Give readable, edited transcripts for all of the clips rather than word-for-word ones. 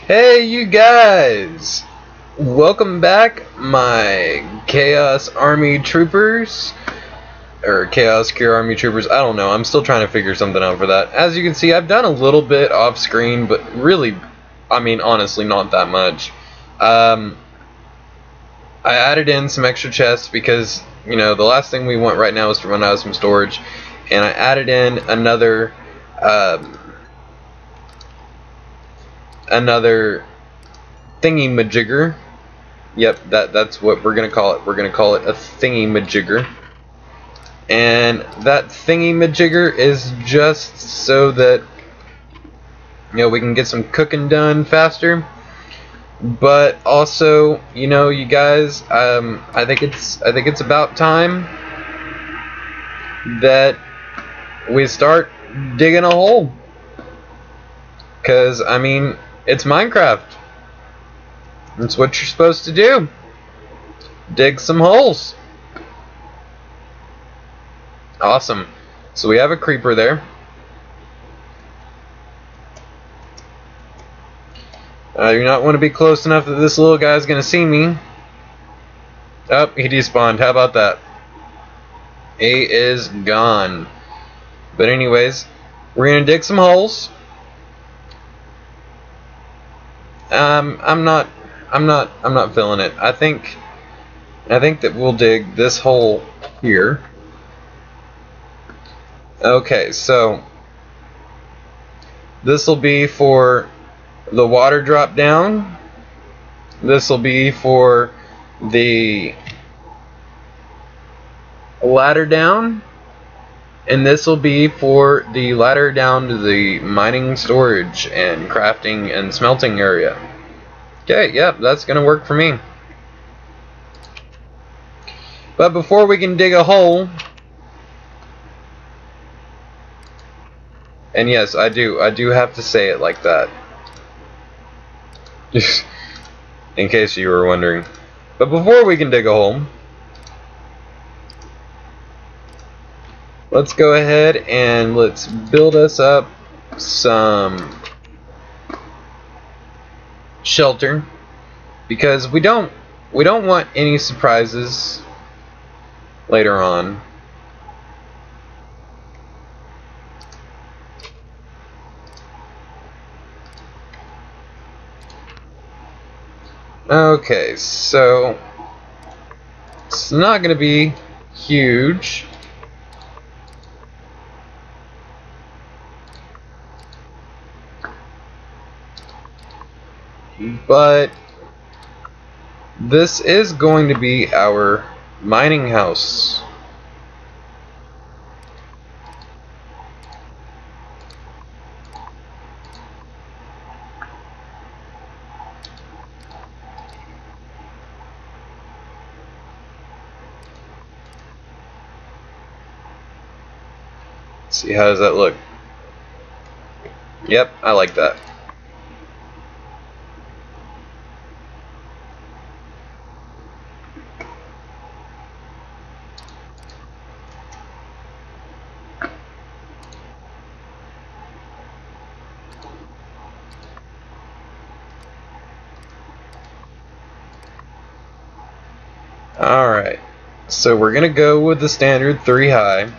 Hey, you guys! Welcome back, my Chaos Army Troopers. Or Chaos Cure Army Troopers. I don't know. I'm still trying to figure something out for that. As you can see, I've done a little bit off screen, but really, I mean, honestly, not that much. I added in some extra chests because, you know, the last thing we want right now is to run out of some storage. And I added in another thingy-majigger. Yep, that's what we're gonna call it. We're gonna call it a thingy-majigger. And that thingy-majigger is just so that, you know, we can get some cooking done faster. But also, you know, you guys, I think it's about time that we start digging a hole. 'Cause I mean, it's Minecraft. That's what you're supposed to do. Dig some holes. Awesome. So we have a creeper there. I do not want to be close enough that this little guy's going to see me. Oh, he despawned. How about that? He is gone. But anyways, we're going to dig some holes. I'm not feeling it. I think that we'll dig this hole here. Okay, so this will be for the water drop down. This will be for the ladder down. And this will be for the ladder down to the mining, storage, and crafting and smelting area. Okay, yep, that's gonna work for me. But before we can dig a hole, and yes, I do have to say it like that. In case you were wondering. But before we can dig a hole, let's go ahead and let's build us up some shelter, because we don't want any surprises later on. Okay, so it's not going to be huge. But this is going to be our mining house. Let's see, how does that look? Yep, I like that. Alright, so we're gonna go with the standard 3 high.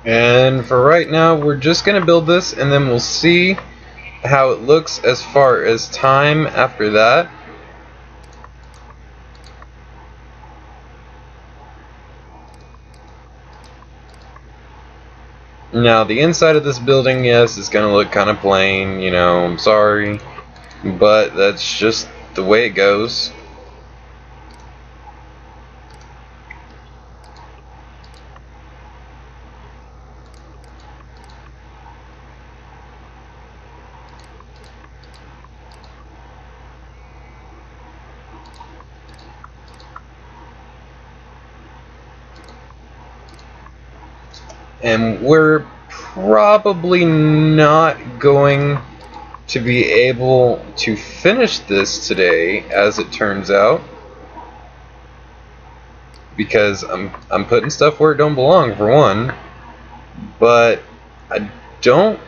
And for right now, we're just gonna build this, and then we'll see how it looks as far as time after that. Now, the inside of this building, yes, is going to look kind of plain, you know, I'm sorry, but that's just the way it goes. And we're probably not going to be able to finish this today, as it turns out, because I'm putting stuff where it don't belong, for one, but I don't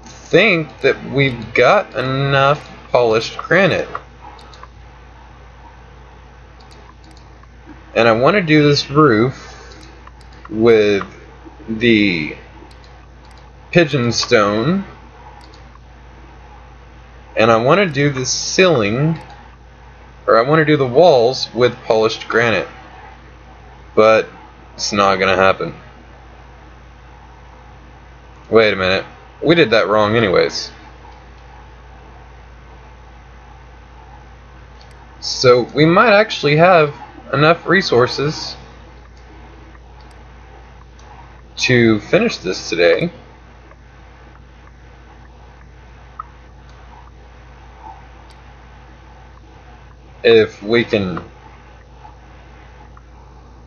think that we've got enough polished granite. And I want to do this roof with the pigeon stone, and I want to do the ceiling, or I want to do the walls with polished granite, but it's not gonna happen. Wait a minute, we did that wrong anyways. So we might actually have enough resources to finish this today. If we can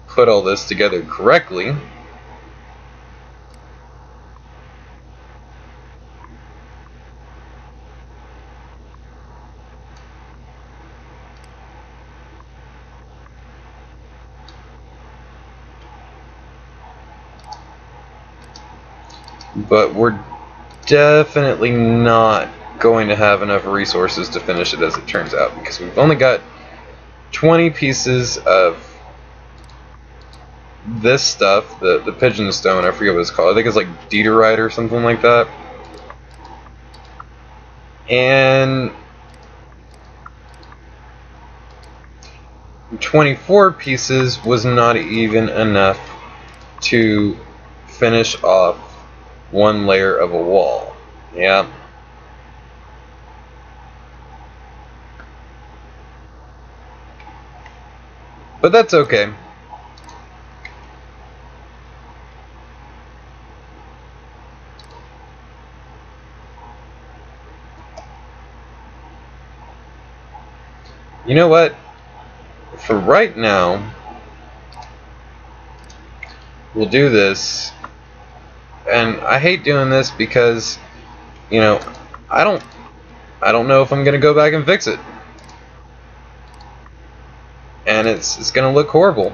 put all this together correctly. But we're definitely not going to have enough resources to finish it, as it turns out, because we've only got 20 pieces of this stuff, the pigeon stone. I forget what it's called. I think it's like Dieterite or something like that. And 24 pieces was not even enough to finish off one layer of a wall. Yeah. But that's okay. You know what? For right now, we'll do this. And I hate doing this because, you know, I don't know if I'm gonna go back and fix it. And it's gonna look horrible.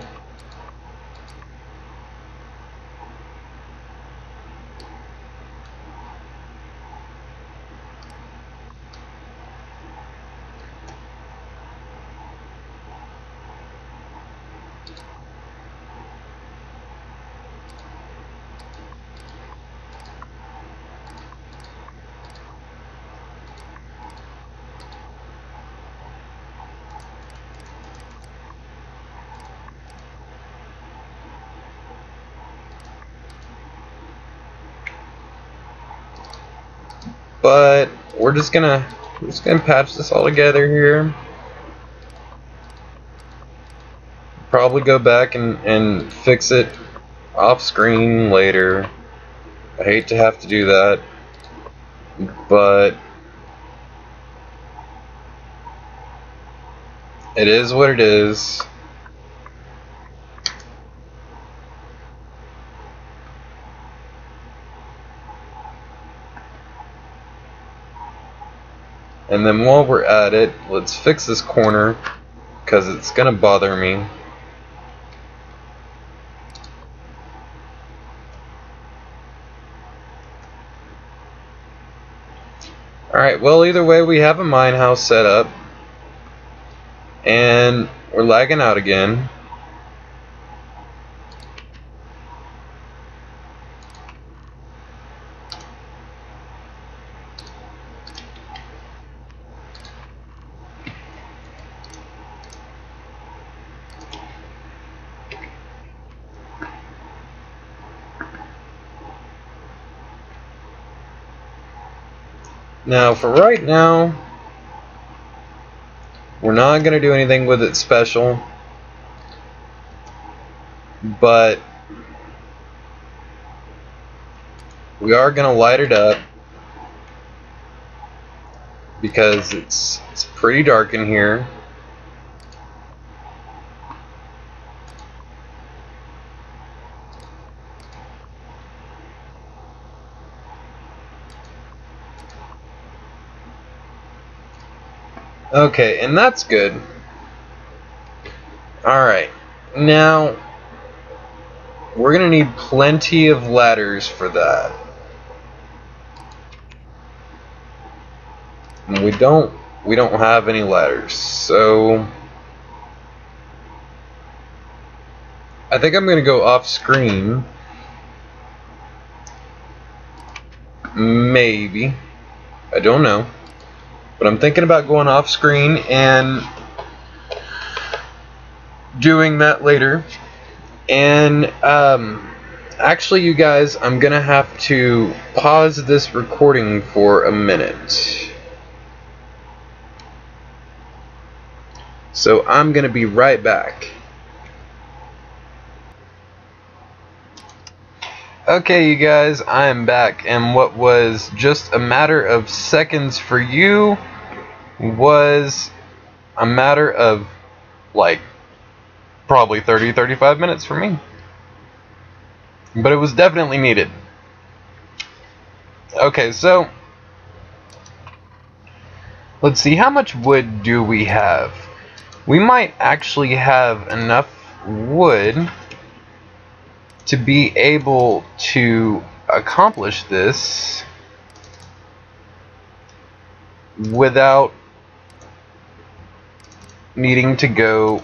But we're just gonna patch this all together here. Probably go back and fix it off screen later. I hate to have to do that, but it is what it is. And then while we're at it, let's fix this corner, because it's gonna bother me. Alright, well, either way, we have a mine house set up, and we're lagging out again. Now, for right now, we're not going to do anything with it special, but we are going to light it up because it's pretty dark in here. Okay, and that's good. Alright, now we're gonna need plenty of ladders for that. And we don't have any ladders, so I think I'm gonna go off screen. Maybe. I don't know. But I'm thinking about going off screen and doing that later. And actually, you guys, I'm gonna have to pause this recording for a minute. So I'm gonna be right back. Okay, you guys, I am back, and what was just a matter of seconds for you was a matter of like probably 30-35 minutes for me. But it was definitely needed. Okay, so let's see, how much wood do we have? We might actually have enough wood to be able to accomplish this without needing to go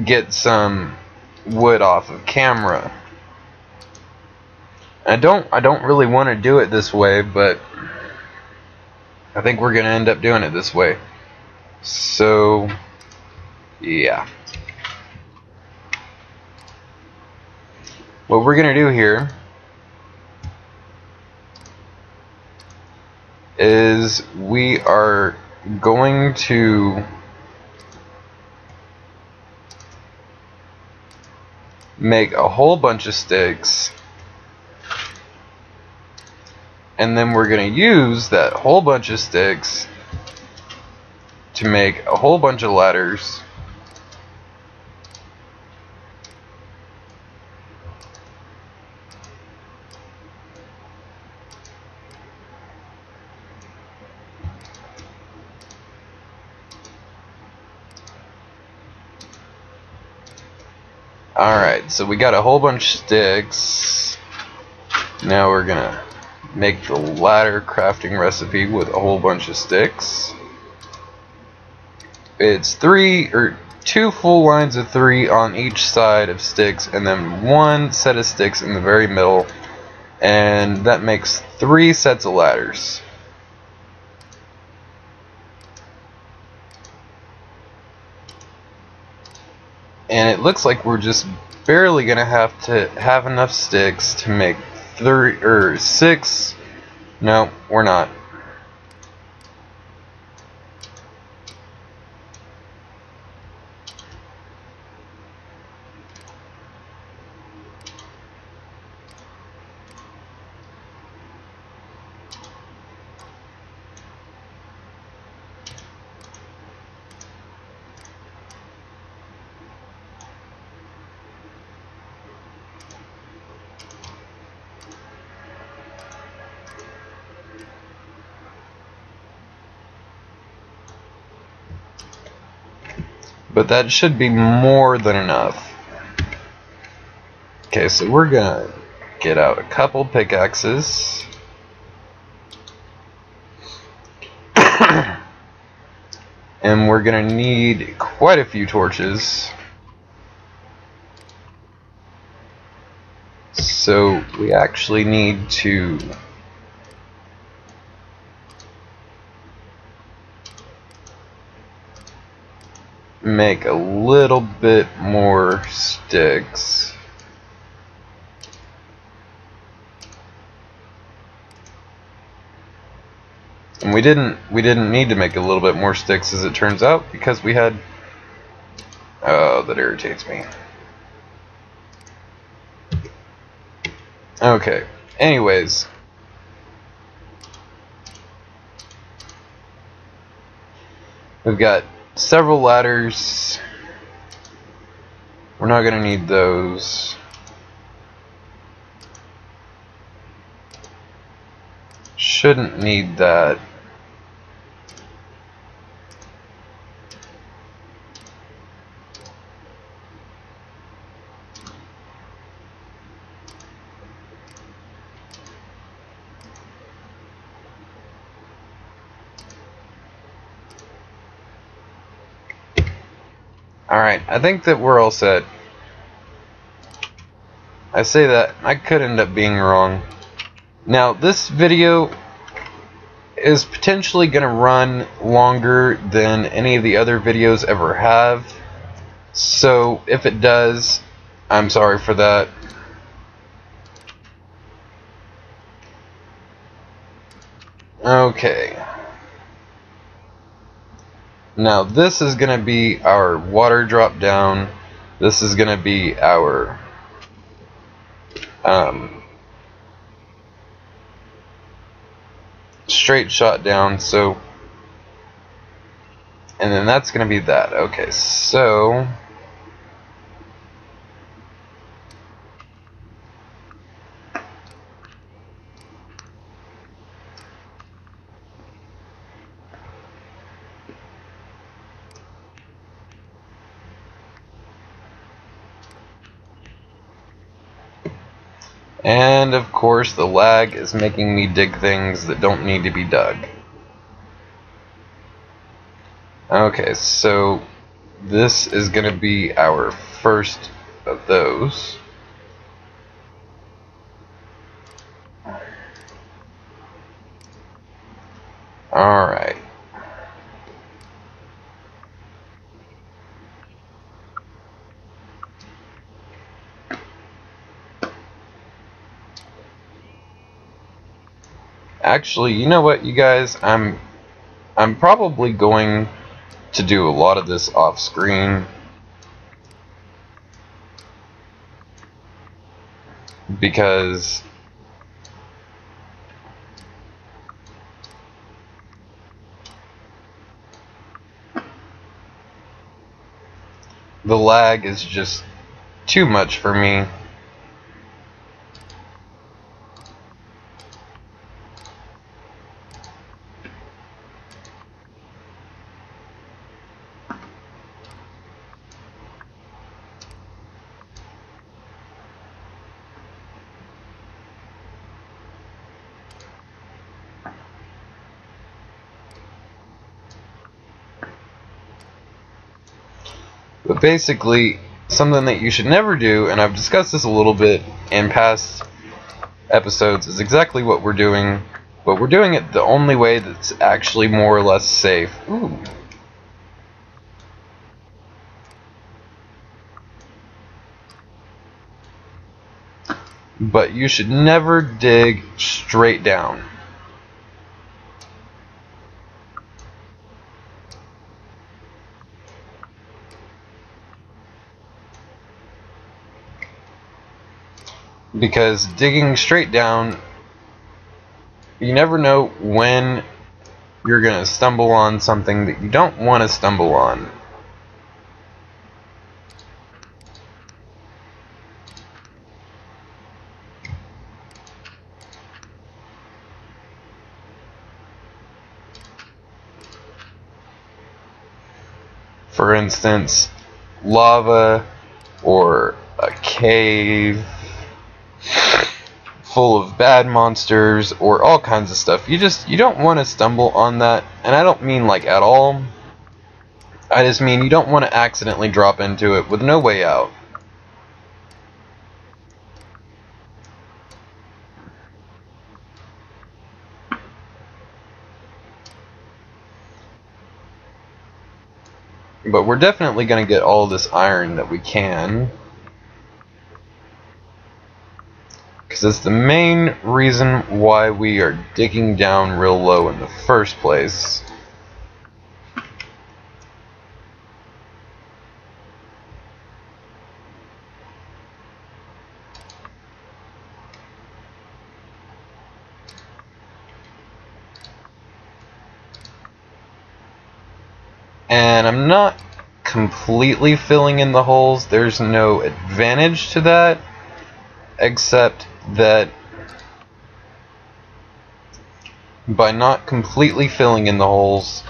get some wood off of camera. I don't really want to do it this way, but I think we're gonna end up doing it this way. So yeah. What we're gonna do here is we are going to make a whole bunch of sticks, and then we're gonna use that whole bunch of sticks to make a whole bunch of ladders. Alright, so we got a whole bunch of sticks. Now we're gonna make the ladder crafting recipe with a whole bunch of sticks. It's two full lines of 3 on each side of sticks, and then one set of sticks in the very middle, and that makes 3 sets of ladders. And it looks like we're just barely gonna have to have enough sticks to make 6. No, we're not. But that should be more than enough. Okay, so we're gonna get out a couple pickaxes. And we're gonna need quite a few torches. So we actually need to make a little bit more sticks. And we didn't need to make a little bit more sticks, as it turns out, because we had... Oh, that irritates me. Okay, anyways. We've got several ladders. We're not gonna need those. Shouldn't need that. Alright, I think that we're all set. I say that, I could end up being wrong. Now, this video is potentially going to run longer than any of the other videos ever have. So, if it does, I'm sorry for that. Okay. Now, this is going to be our water drop down. This is going to be our straight shot down. So, and then that's going to be that. Okay, so and of course the lag is making me dig things that don't need to be dug. Okay, so this is going to be our first of those. Alright. Actually, you know what, you guys? I'm probably going to do a lot of this off screen because the lag is just too much for me. But basically, something that you should never do, and I've discussed this a little bit in past episodes, is exactly what we're doing, but we're doing it the only way that's actually more or less safe. Ooh. But you should never dig straight down. Because digging straight down, you never know when you're going to stumble on something that you don't want to stumble on. For instance, lava or a cave full of bad monsters or all kinds of stuff. You don't want to stumble on that, and I don't mean like at all. I just mean you don't want to accidentally drop into it with no way out. But we're definitely going to get all this iron that we can, because it's the main reason why we are digging down real low in the first place. And I'm not completely filling in the holes. There's no advantage to that, except that by not completely filling in the holes,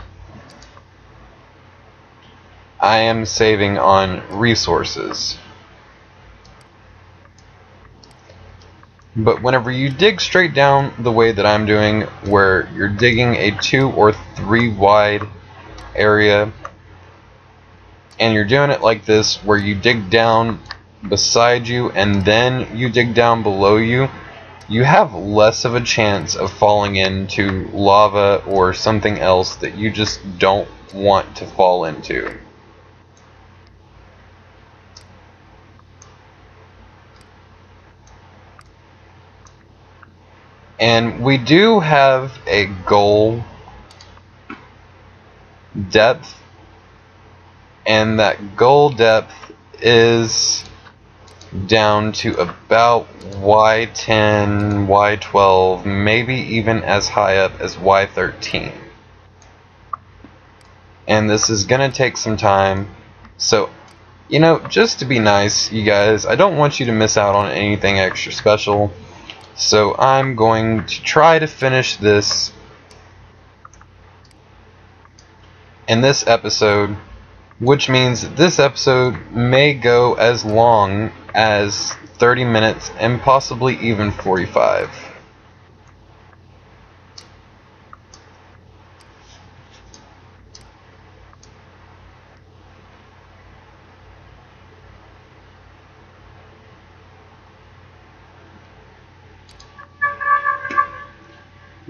I am saving on resources. But whenever you dig straight down the way that I'm doing, where you're digging a 2 or 3 wide area and you're doing it like this, where you dig down beside you and then you dig down below you, you have less of a chance of falling into lava or something else that you just don't want to fall into. And we do have a goal depth, and that goal depth is down to about Y10, Y12, maybe even as high up as Y13. And this is gonna take some time, so you know, just to be nice, you guys, I don't want you to miss out on anything extra special, so I'm going to try to finish this in this episode, which means this episode may go as long as 30 minutes and possibly even 45.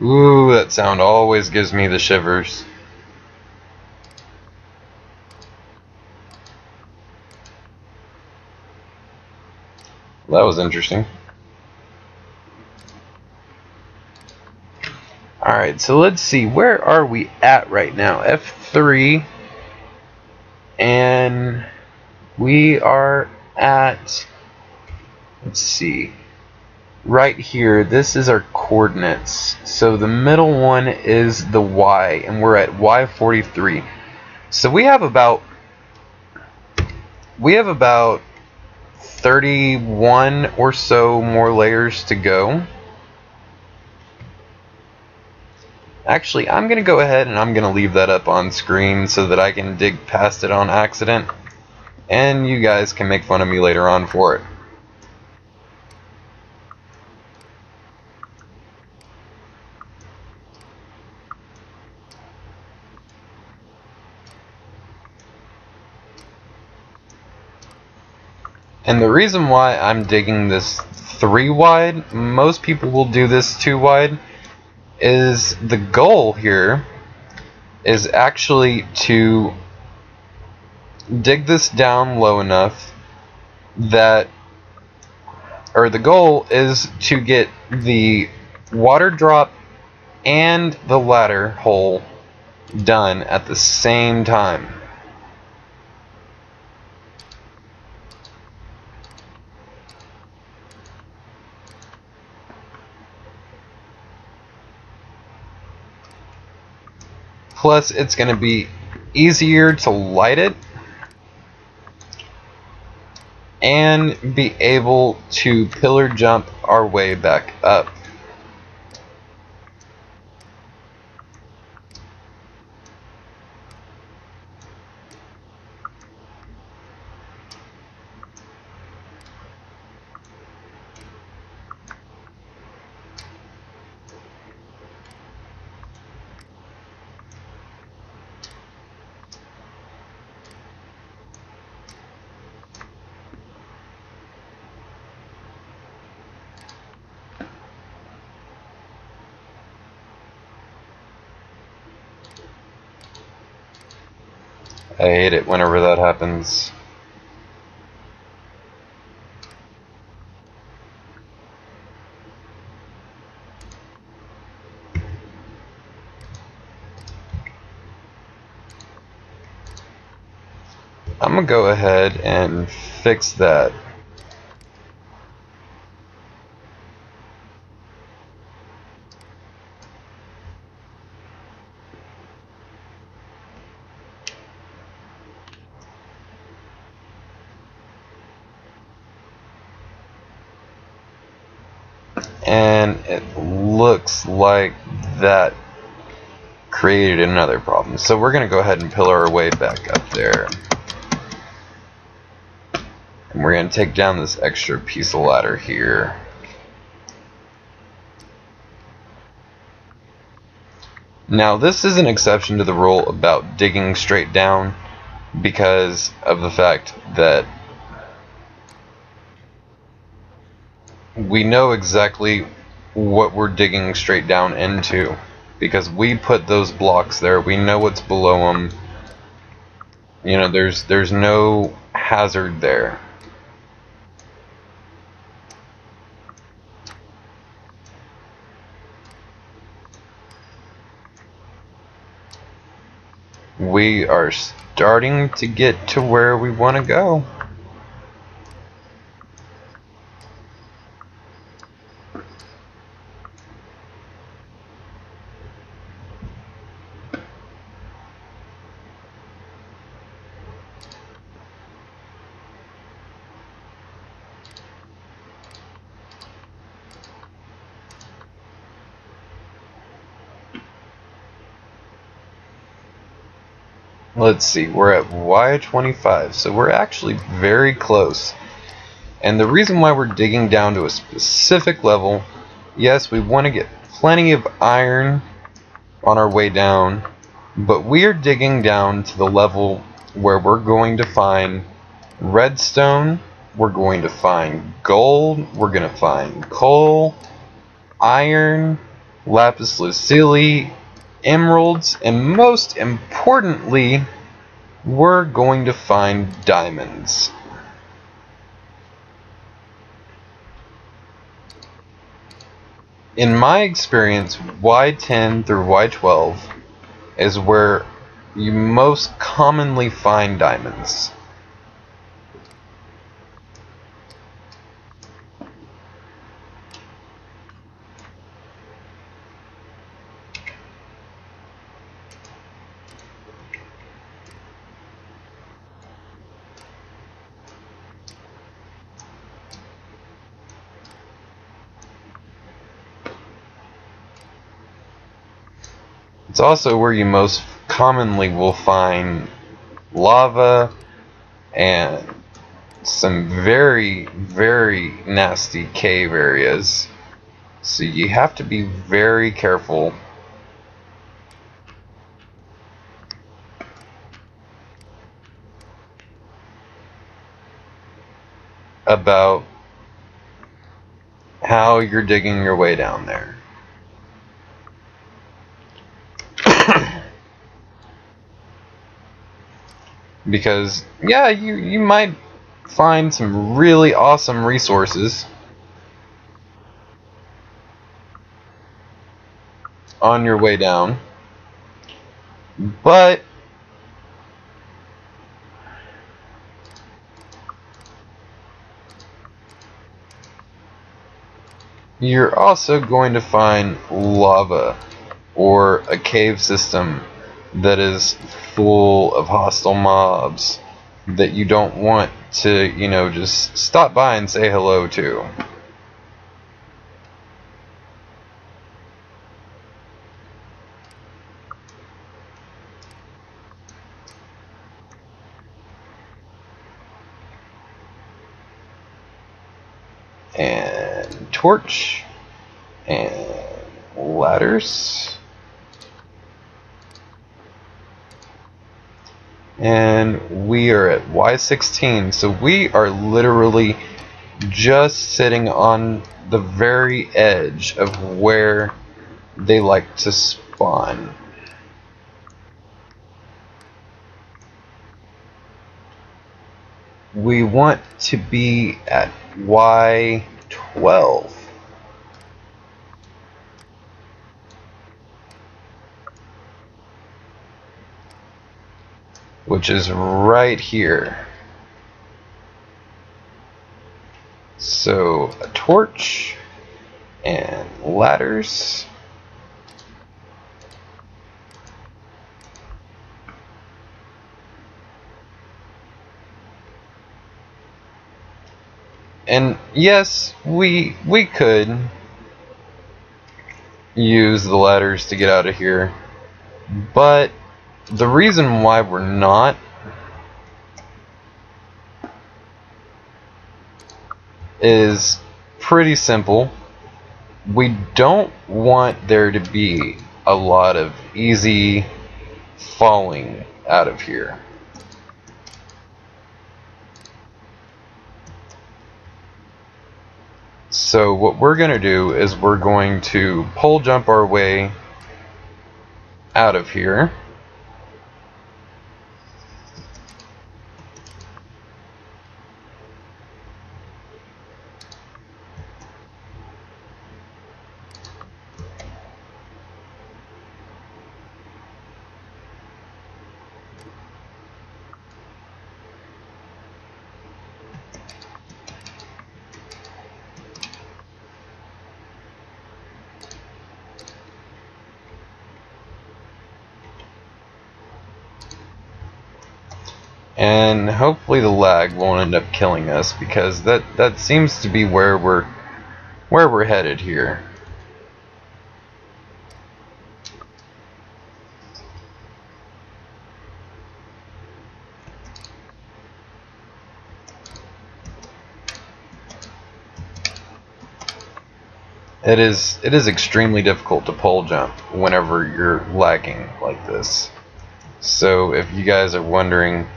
Ooh, that sound always gives me the shivers. That was interesting. Alright, so let's see, where are we at right now? F3, and we are at, let's see, right here. This is our coordinates. So the middle one is the Y, and we're at Y43. So we have about 31 or so more layers to go. Actually, I'm going to go ahead and I'm going to leave that up on screen so that I can dig past it on accident, and you guys can make fun of me later on for it. And the reason why I'm digging this 3 wide, most people will do this 2 wide, is the goal here is actually to dig this down low enough that, or the goal is to get the water drop and the ladder hole done at the same time. Plus, it's going to be easier to light it and be able to pillar jump our way back up. I hate it whenever that happens. I'm gonna go ahead and fix that. And it looks like that created another problem. So we're going to go ahead and pillar our way back up there. And we're going to take down this extra piece of ladder here. Now this is an exception to the rule about digging straight down. because of the fact that we know exactly what we're digging straight down into, because we put those blocks there. We know what's below them. You know, there's no hazard there. We are starting to get to where we want to go. Let's see, we're at Y25, so we're actually very close. And the reason why we're digging down to a specific level, yes, we want to get plenty of iron on our way down, but we are digging down to the level where we're going to find redstone, we're going to find gold, we're going to find coal, iron, lapis lazuli, emeralds, and most importantly, we're going to find diamonds. In my experience, Y10 through Y12 is where you most commonly find diamonds. It's also where you most commonly will find lava and some very, very nasty cave areas. So you have to be very careful about how you're digging your way down there. Because, yeah, you might find some really awesome resources on your way down, but you're also going to find lava or a cave system that is full of hostile mobs that you don't want to, you know, just stop by and say hello to. And torch and ladders. And we are at Y16, so we are literally just sitting on the very edge of where they like to spawn. We want to be at Y12. Which is right here. So a torch and ladders. And yes, we could use the ladders to get out of here, but the reason why we're not is pretty simple. We don't want there to be a lot of easy falling out of here. So what we're going to do is we're going to pole jump our way out of here. And hopefully the lag won't end up killing us, because that seems to be where we're headed here. It is extremely difficult to pole jump whenever you're lagging like this. So if you guys are wondering,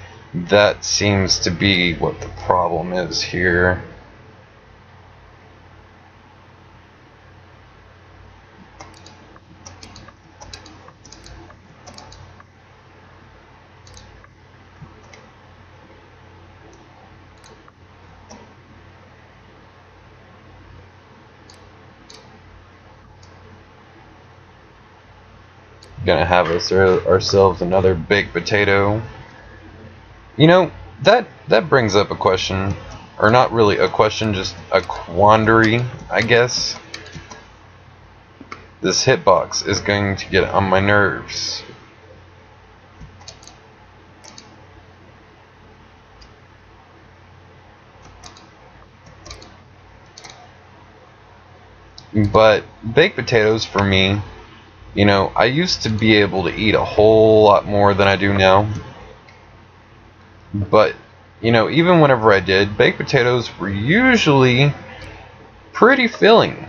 that seems to be what the problem is here. Gonna have ourselves another baked potato. You know, that brings up a question, or not really a question, just a quandary, I guess. This hitbox is going to get on my nerves. But baked potatoes for me, you know, I used to be able to eat a whole lot more than I do now. But, you know, even whenever I did, baked potatoes were usually pretty filling.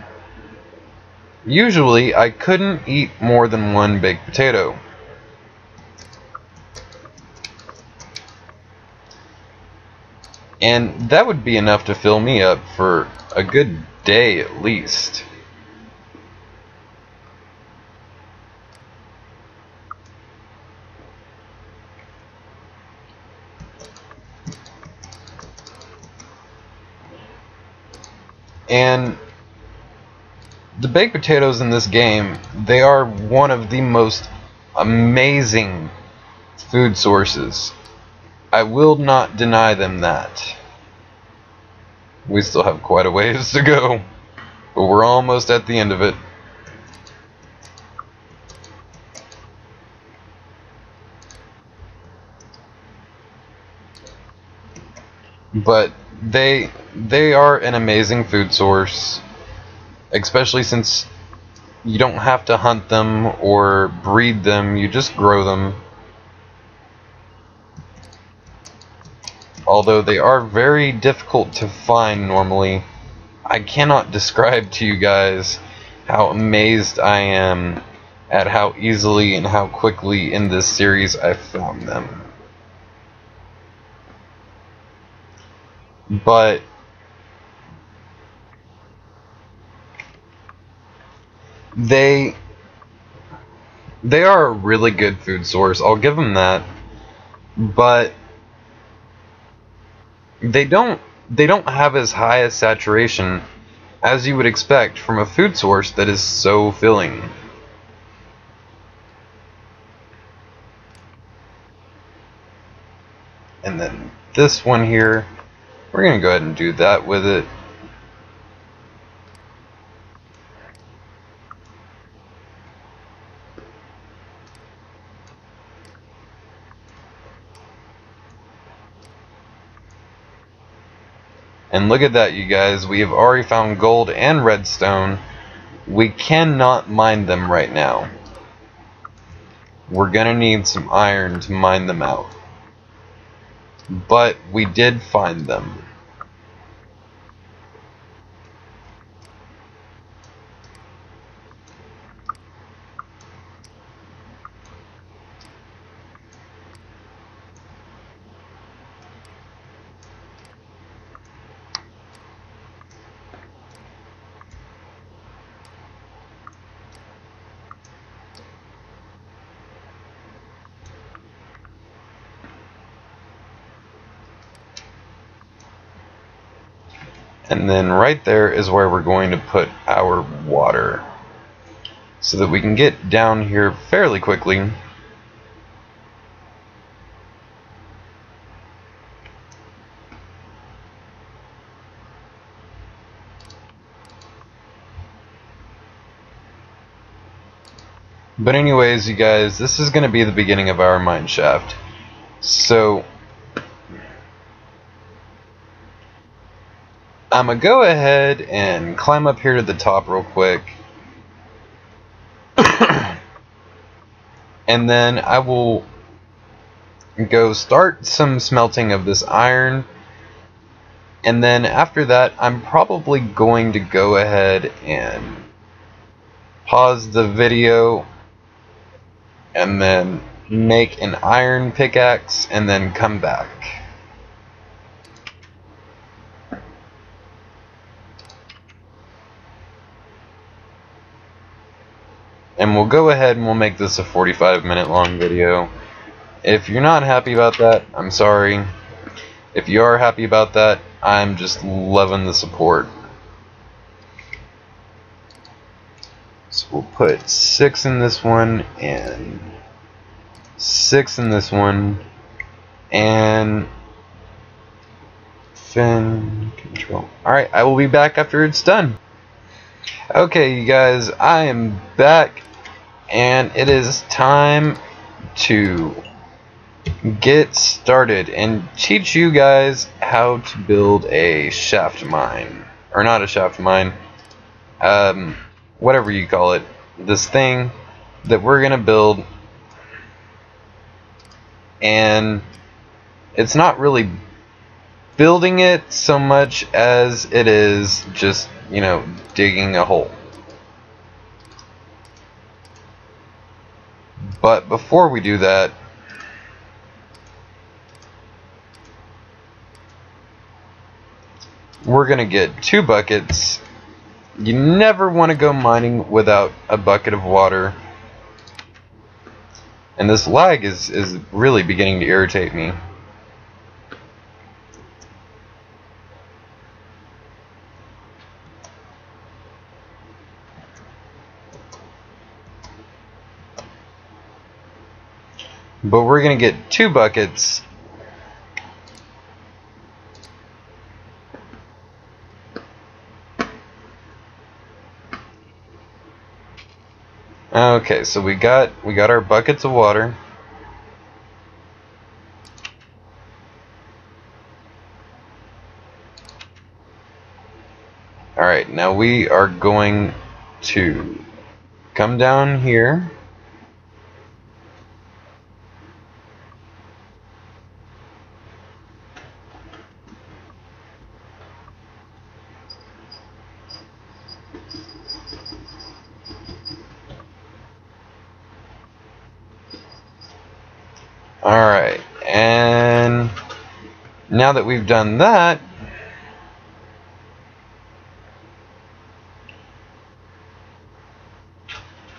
Usually, I couldn't eat more than one baked potato. And that would be enough to fill me up for a good day at least. And the baked potatoes in this game, they are one of the most amazing food sources. I will not deny them that. We still have quite a ways to go, but we're almost at the end of it. But they are an amazing food source, especially since you don't have to hunt them or breed them, you just grow them. Although they are very difficult to find normally, I cannot describe to you guys how amazed I am at how easily and how quickly in this series I found them. But they are a really good food source, I'll give them that. But they don't have as high a saturation as you would expect from a food source that is so filling. And then this one here, we're gonna go ahead and do that with it. And look at that, you guys, we have already found gold and redstone. We cannot mine them right now. We're gonna need some iron to mine them out. But we did find them. And then right there is where we're going to put our water, so that we can get down here fairly quickly. But anyways, you guys, this is going to be the beginning of our mine shaft. So I'm going to go ahead and climb up here to the top real quick. And then I will go start some smelting of this iron. And then after that, I'm probably going to go ahead and pause the video and then make an iron pickaxe and then come back. And we'll go ahead and we'll make this a 45-minute long video. If you're not happy about that, I'm sorry. If you are happy about that, I'm just loving the support. So we'll put 6 in this one, and 6 in this one, and fin control. Alright, I will be back after it's done. Okay, you guys, I am back, and it is time to get started and teach you guys how to build a shaft mine. Or not a shaft mine, whatever you call it. This thing that we're gonna build, and it's not really building it so much as it is just, you know, digging a hole. But before we do that, we're gonna get 2 buckets. You never want to go mining without a bucket of water. And this lag is really beginning to irritate me. But we're gonna get 2 buckets. Okay, so we got our buckets of water. Alright, now we are going to come down here. Alright, and now that we've done that,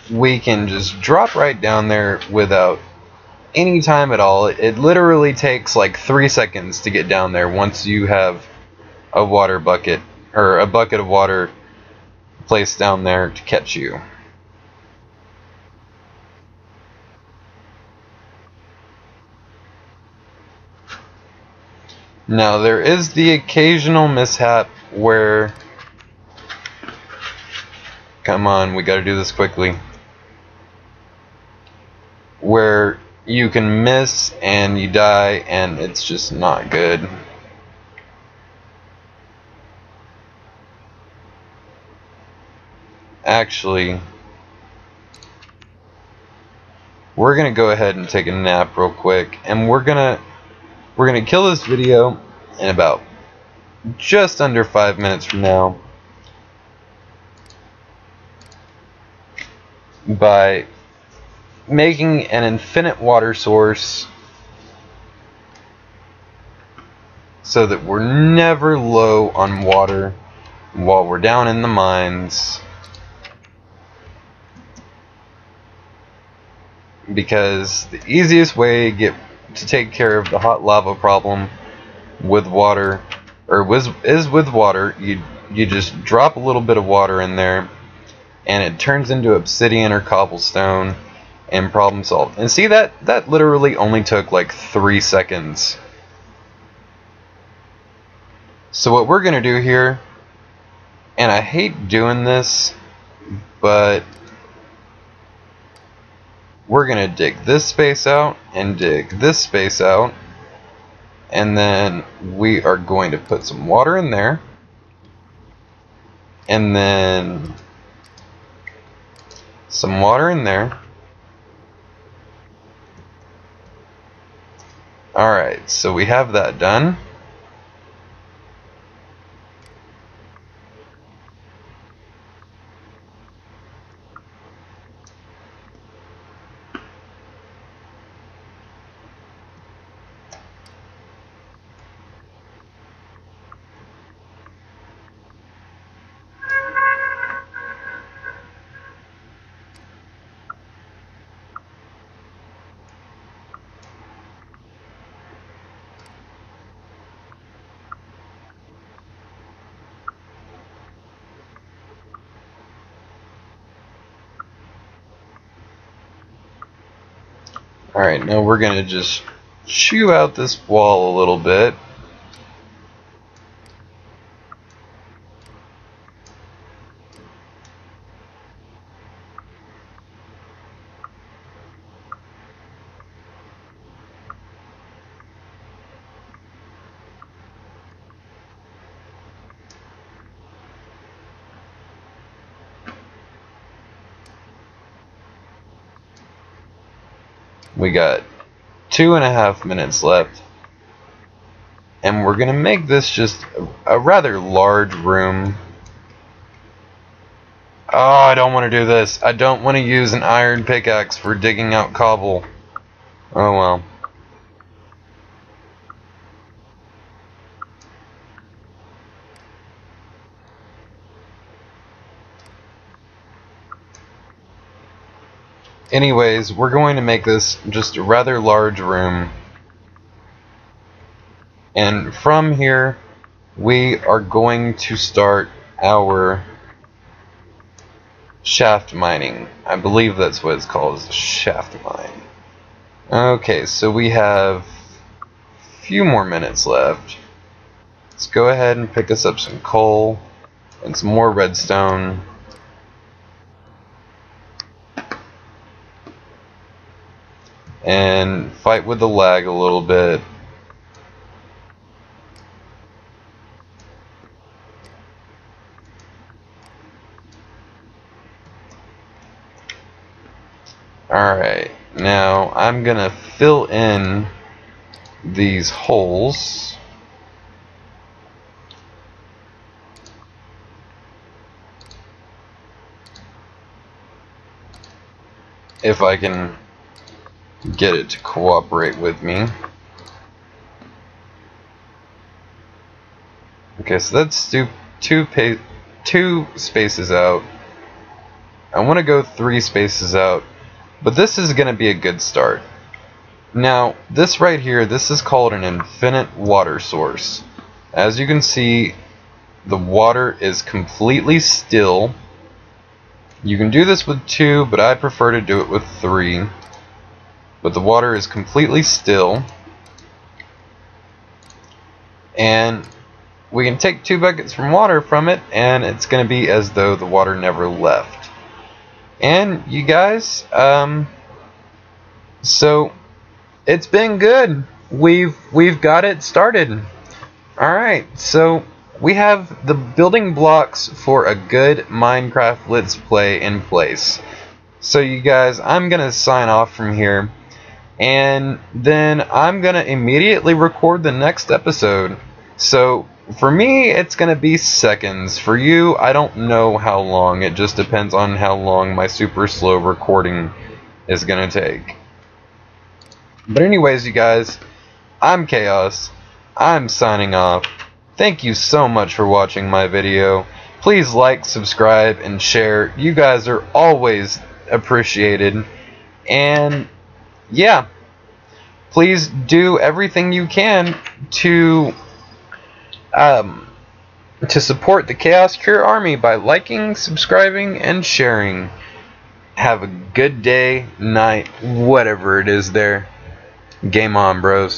we can just drop right down there without any time at all. It literally takes like 3 seconds to get down there once you have a water bucket, or a bucket of water placed down there to catch you. Now there is the occasional mishap where, come on, we gotta do this quickly, where you can miss and you die and it's just not good. Actually, we're gonna go ahead and take a nap real quick, and we're gonna kill this video in about just under 5 minutes from now by making an infinite water source so that we're never low on water while we're down in the mines. Because the easiest way to take care of the hot lava problem with water or is with water. You just drop a little bit of water in there, and it turns into obsidian or cobblestone, and problem solved. And see, that literally only took like 3 seconds. So what we're gonna do here, and I hate doing this, but we're gonna dig this space out and dig this space out, and then we are going to put some water in there, and then some water in there. Alright, so we have that done. Alright, now we're going to just chew out this wall a little bit. We got 2.5 minutes left, and we're gonna make this just a rather large room. Oh, I don't want to do this. I don't want to use an iron pickaxe for digging out cobble. Oh well. Anyways, we're going to make this just a rather large room. And from here, we are going to start our shaft mining. I believe that's what it's called, is shaft mine. Okay, so we have a few more minutes left. Let's go ahead and pick us up some coal and some more redstone. And fight with the lag a little bit. Alright, now I'm gonna fill in these holes. If I can get it to cooperate with me. Okay, so that's two spaces out. I want to go 3 spaces out, but this is going to be a good start. Now, this right here, this is called an infinite water source. As you can see, the water is completely still. You can do this with 2, but I prefer to do it with 3. But the water is completely still, and we can take 2 buckets from water from it, and it's going to be as though the water never left. And you guys, so it's been good. We've got it started. All right, so we have the building blocks for a good Minecraft Let's Play in place. So you guys, I'm gonna sign off from here. And then I'm going to immediately record the next episode. So for me, it's going to be seconds. For you, I don't know how long. It just depends on how long my super slow recording is going to take. But anyways, you guys, I'm Chaos. I'm signing off. Thank you so much for watching my video. Please like, subscribe, and share. You guys are always appreciated. And yeah, please do everything you can to to support the Chaos Cure Army by liking, subscribing, and sharing. Have a good day, night, whatever it is there. Game on, bros.